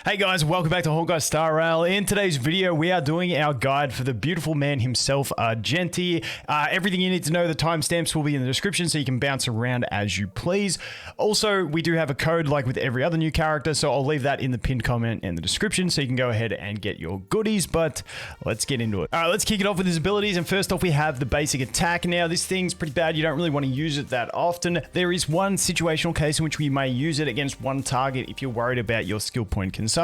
Hey guys, welcome back to Honkai Star Rail. In today's video, we are doing our guide for the beautiful man himself, Argenti. Everything you need to know, the timestamps will be in the description so you can bounce around as you please. Also, we do have a code like with every other new character, so I'll leave that in the pinned comment in the description so you can go ahead and get your goodies, but let's get into it. All right, let's kick it off with his abilities, and first off we have the basic attack. Now, this thing's pretty bad. You don't really want to use it that often. There is one situational case in which we may use it against one target if you're worried about your skill point consumption,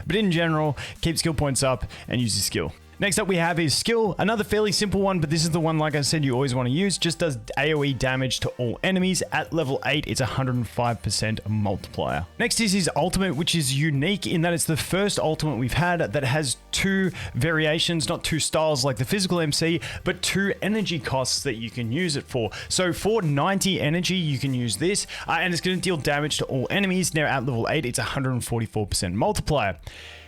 but in general, keep skill points up and use your skill. Next up we have his skill, another fairly simple one, but this is the one, like I said, you always want to use. Just does AoE damage to all enemies. At level 8, it's 105% multiplier. Next is his ultimate, which is unique in that it's the first ultimate we've had that has two variations, not two styles like the physical MC, but two energy costs that you can use it for. So for 90 energy, you can use this, and it's going to deal damage to all enemies. Now at level 8, it's 144% multiplier.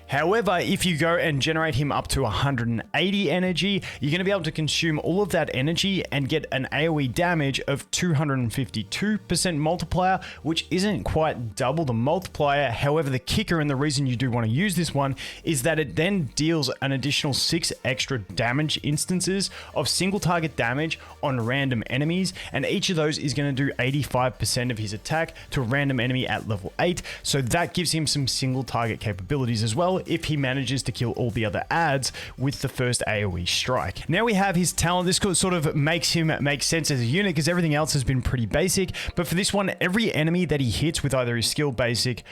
However, if you go and generate him up to 180 energy, you're going to be able to consume all of that energy and get an AoE damage of 252% multiplier, which isn't quite double the multiplier. However, the kicker and the reason you do want to use this one is that it then deals an additional 6 extra damage instances of single target damage on random enemies, and each of those is going to do 85% of his attack to a random enemy at level 8, so that gives him some single target capabilities as well if he manages to kill all the other adds with the first AoE strike. Now we have his talent. This sort of makes him make sense as a unit because everything else has been pretty basic, but for this one, every enemy that he hits with either his skill basic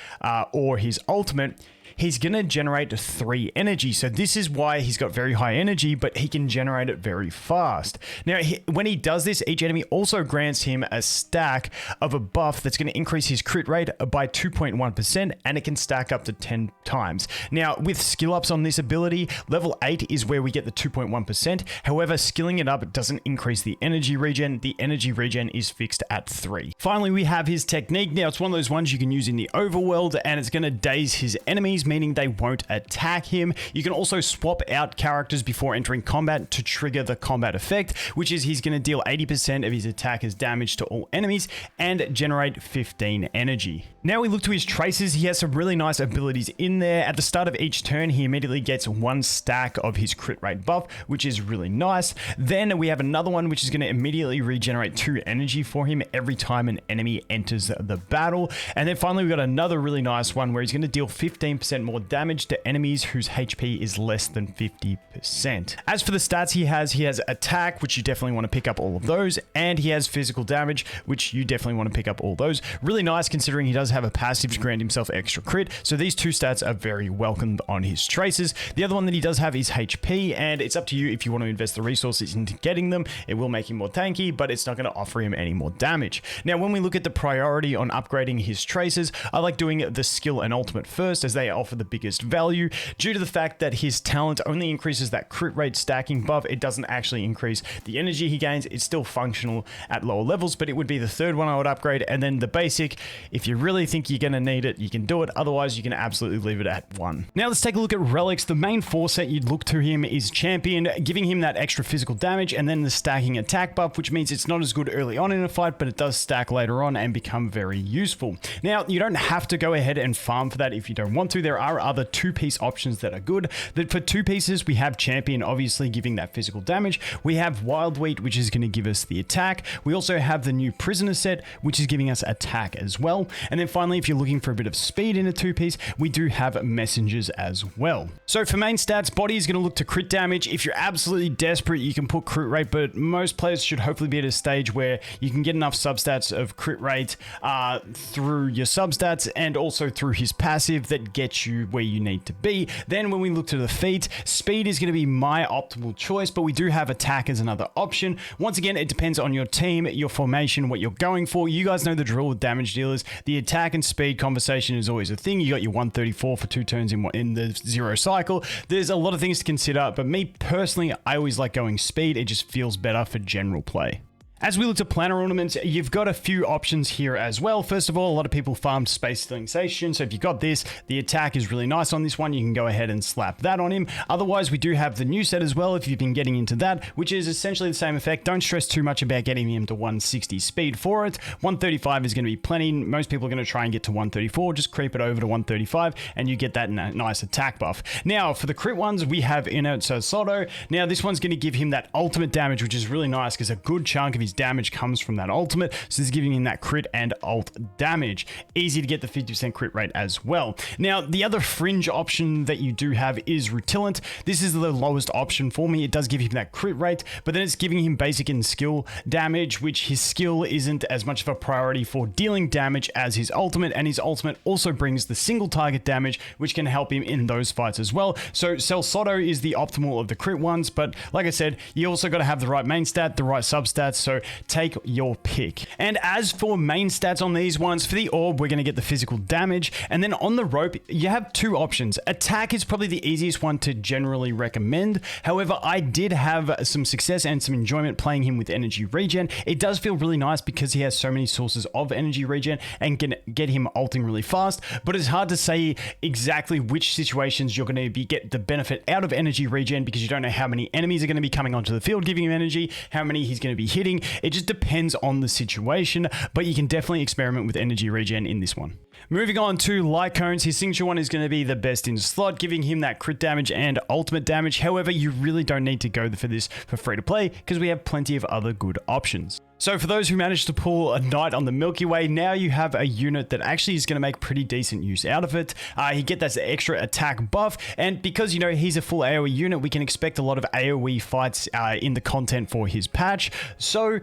or his ultimate, he's going to generate 3 energy. So this is why he's got very high energy, but he can generate it very fast. Now, when he does this, each enemy also grants him a stack of a buff that's going to increase his crit rate by 2.1%, and it can stack up to 10 times. Now, with skill ups on this ability, level 8 is where we get the 2.1%. However, skilling it up, it doesn't increase the energy regen. The energy regen is fixed at 3. Finally, we have his technique. Now, it's one of those ones you can use in the overworld, and it's going to daze his enemies, meaning they won't attack him. You can also swap out characters before entering combat to trigger the combat effect, which is he's going to deal 80% of his attack as damage to all enemies and generate 15 energy. Now we look to his traces. He has some really nice abilities in there. At the start of each turn, he immediately gets 1 stack of his crit rate buff, which is really nice. Then we have another one which is going to immediately regenerate 2 energy for him every time an enemy enters the battle. And then finally, we've got another really nice one where he's going to deal 15% more damage to enemies whose HP is less than 50%. As for the stats he has attack, which you definitely want to pick up all of those, and he has physical damage, which you definitely want to pick up all those. Really nice considering he does have a passive to grant himself extra crit, so these 2 stats are very welcomed on his traces. The other one that he does have is HP, and it's up to you if you want to invest the resources into getting them. It will make him more tanky, but it's not going to offer him any more damage. Now, when we look at the priority on upgrading his traces, I like doing the skill and ultimate first, as they offer the biggest value due to the fact that his talent only increases that crit rate stacking buff. It doesn't actually increase the energy he gains. It's still functional at lower levels, but it would be the third one I would upgrade. And then the basic, if you really think you're going to need it, you can do it. Otherwise, you can absolutely leave it at 1. Now let's take a look at Relics. The main 4 set you'd look to him is Champion, giving him that extra physical damage, and then the stacking attack buff, which means it's not as good early on in a fight, but it does stack later on and become very useful. Now, you don't have to go ahead and farm for that if you don't want to. There are other 2-piece options that are good. That for 2 pieces, we have Champion, obviously giving that physical damage. We have Wild Wheat, which is going to give us the attack. We also have the new Prisoner set, which is giving us attack as well. And then finally, if you're looking for a bit of speed in a 2-piece, we do have Messengers as well. So for main stats, Body is going to look to crit damage. If you're absolutely desperate, you can put crit rate, but most players should hopefully be at a stage where you can get enough substats of crit rate through your substats and also through his passive that gets you where you need to be. Then when we look to the feat, speed is going to be my optimal choice, but we do have attack as another option. Once again, it depends on your team, your formation, what you're going for. You guys know the drill with damage dealers. The attack and speed conversation is always a thing. You got your 134 for 2 turns in the 0 cycle. There's a lot of things to consider, but me personally, I always like going speed. It just feels better for general play. As we look to planner ornaments, you've got a few options here as well. First of all, a lot of people farm Space Stealing Station, so if you've got this, the attack is really nice on this one. You can go ahead and slap that on him. Otherwise, we do have the new set as well, if you've been getting into that, which is essentially the same effect. Don't stress too much about getting him to 160 speed for it. 135 is going to be plenty. Most people are going to try and get to 134. Just creep it over to 135, and you get that nice attack buff. Now, for the crit ones, we have Inert Soto. Now, this one's going to give him that ultimate damage, which is really nice because a good chunk of his damage comes from that ultimate. So this is giving him that crit and ult damage. Easy to get the 50% crit rate as well. Now, the other fringe option that you do have is Rutilant. This is the lowest option for me. It does give him that crit rate, but then it's giving him basic and skill damage, which his skill isn't as much of a priority for dealing damage as his ultimate, and his ultimate also brings the single target damage, which can help him in those fights as well. So Soto is the optimal of the crit ones, but like I said, you also got to have the right main stat, the right substats, so take your pick. And as for main stats on these ones, for the orb, we're going to get the physical damage, and then on the rope, you have two options. Attack is probably the easiest one to generally recommend. However, I did have some success and some enjoyment playing him with energy regen. It does feel really nice because he has so many sources of energy regen and can get him ulting really fast, but it's hard to say exactly which situations you're going to get the benefit out of energy regen because you don't know how many enemies are going to be coming onto the field giving him energy, how many he's going to be hitting. It just depends on the situation, but you can definitely experiment with energy regen in this one. Moving on to light cones, his signature one is going to be the best in slot, giving him that crit damage and ultimate damage. However, you really don't need to go for this for free to play because we have plenty of other good options. So for those who managed to pull a Knight on the Milky Way, now you have a unit that actually is going to make pretty decent use out of it. He gets that extra attack buff, and because, you know, he's a full AoE unit, we can expect a lot of AoE fights in the content for his patch. So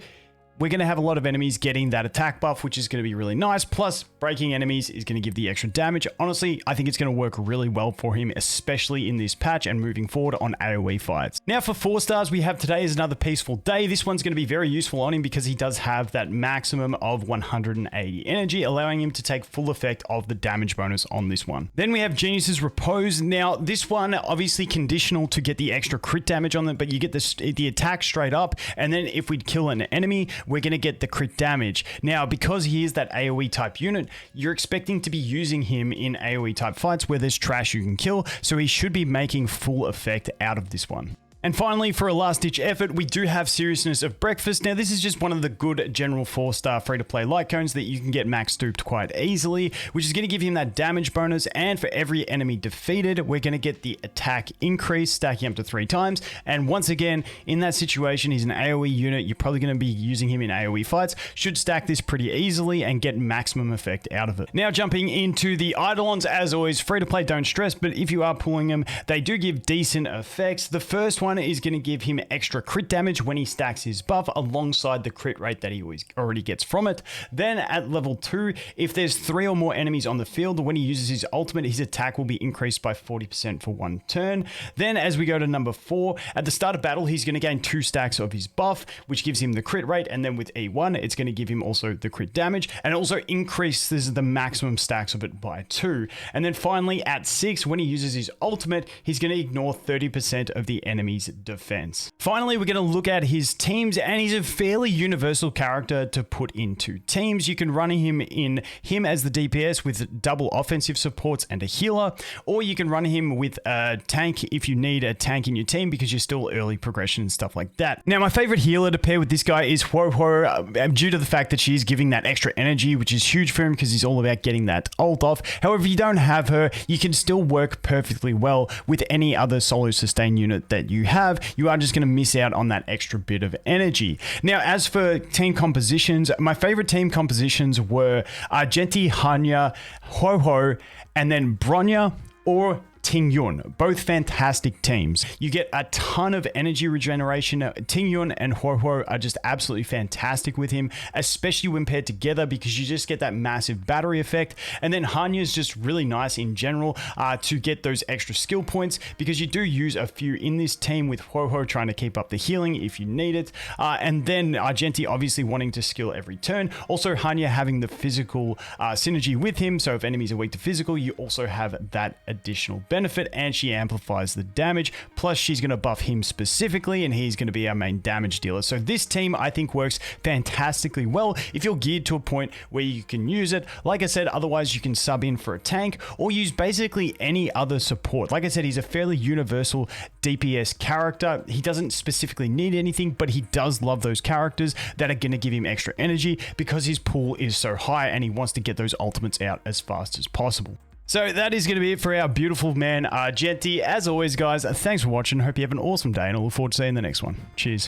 we're going to have a lot of enemies getting that attack buff, which is going to be really nice. Plus, breaking enemies is going to give the extra damage. Honestly, I think it's going to work really well for him, especially in this patch and moving forward on AoE fights. Now, for 4 stars, we have Today is Another Peaceful Day. This one's going to be very useful on him because he does have that maximum of 180 energy, allowing him to take full effect of the damage bonus on this one. Then we have Genius's Repose. Now, this one, obviously conditional to get the extra crit damage on them, but you get the attack straight up, and then if we kill an enemy, we're going to get the crit damage. Now, because he is that AoE type unit, you're expecting to be using him in AoE type fights where there's trash you can kill, so he should be making full effect out of this one. And finally, for a last-ditch effort, we do have Seriousness of Breakfast. Now, this is just one of the good general 4-star free-to-play light cones that you can get max duped quite easily, which is going to give him that damage bonus, and for every enemy defeated, we're going to get the attack increase, stacking up to 3 times. And once again, in that situation, he's an AoE unit. You're probably going to be using him in AoE fights. Should stack this pretty easily and get maximum effect out of it. Now, jumping into the Eidolons, as always, free-to-play, don't stress, but if you are pulling them, they do give decent effects. The first one is going to give him extra crit damage when he stacks his buff alongside the crit rate that he already gets from it. Then at level 2, if there's 3 or more enemies on the field, when he uses his ultimate, his attack will be increased by 40% for 1 turn. Then as we go to number 4, at the start of battle, he's going to gain 2 stacks of his buff, which gives him the crit rate. And then with E1, it's going to give him also the crit damage, and also increases the maximum stacks of it by 2. And then finally at 6, when he uses his ultimate, he's going to ignore 30% of the enemy's defense. Finally, we're going to look at his teams, and he's a fairly universal character to put into teams. You can run him as the DPS with double offensive supports and a healer, or you can run him with a tank if you need a tank in your team because you're still early progression and stuff like that. Now, my favorite healer to pair with this guy is Huohuo, due to the fact that she's giving that extra energy, which is huge for him because he's all about getting that ult off. However, if you don't have her, you can still work perfectly well with any other solo sustain unit that you have. You are just going to miss out on that extra bit of energy. Now, as for team compositions, my favorite team compositions were Argenti, Hanya, Huohuo, and then Bronya or Ting Yun, both fantastic teams. You get a ton of energy regeneration. Ting Yun and Huohuo are just absolutely fantastic with him, especially when paired together because you just get that massive battery effect. And then Hanya is just really nice in general to get those extra skill points because you do use a few in this team with Huohuo trying to keep up the healing if you need it. And then Argenti obviously wanting to skill every turn. Also Hanya having the physical synergy with him, so if enemies are weak to physical, you also have that additional benefit. benefit and she amplifies the damage. Plus, she's going to buff him specifically and he's going to be our main damage dealer. So this team, I think, works fantastically well if you're geared to a point where you can use it. Like I said, otherwise you can sub in for a tank or use basically any other support. Like I said, he's a fairly universal DPS character. He doesn't specifically need anything, but he does love those characters that are going to give him extra energy because his pool is so high and he wants to get those ultimates out as fast as possible. So that is going to be it for our beautiful man Argenti. As always, guys, thanks for watching. Hope you have an awesome day and I look forward to seeing you in the next one. Cheers.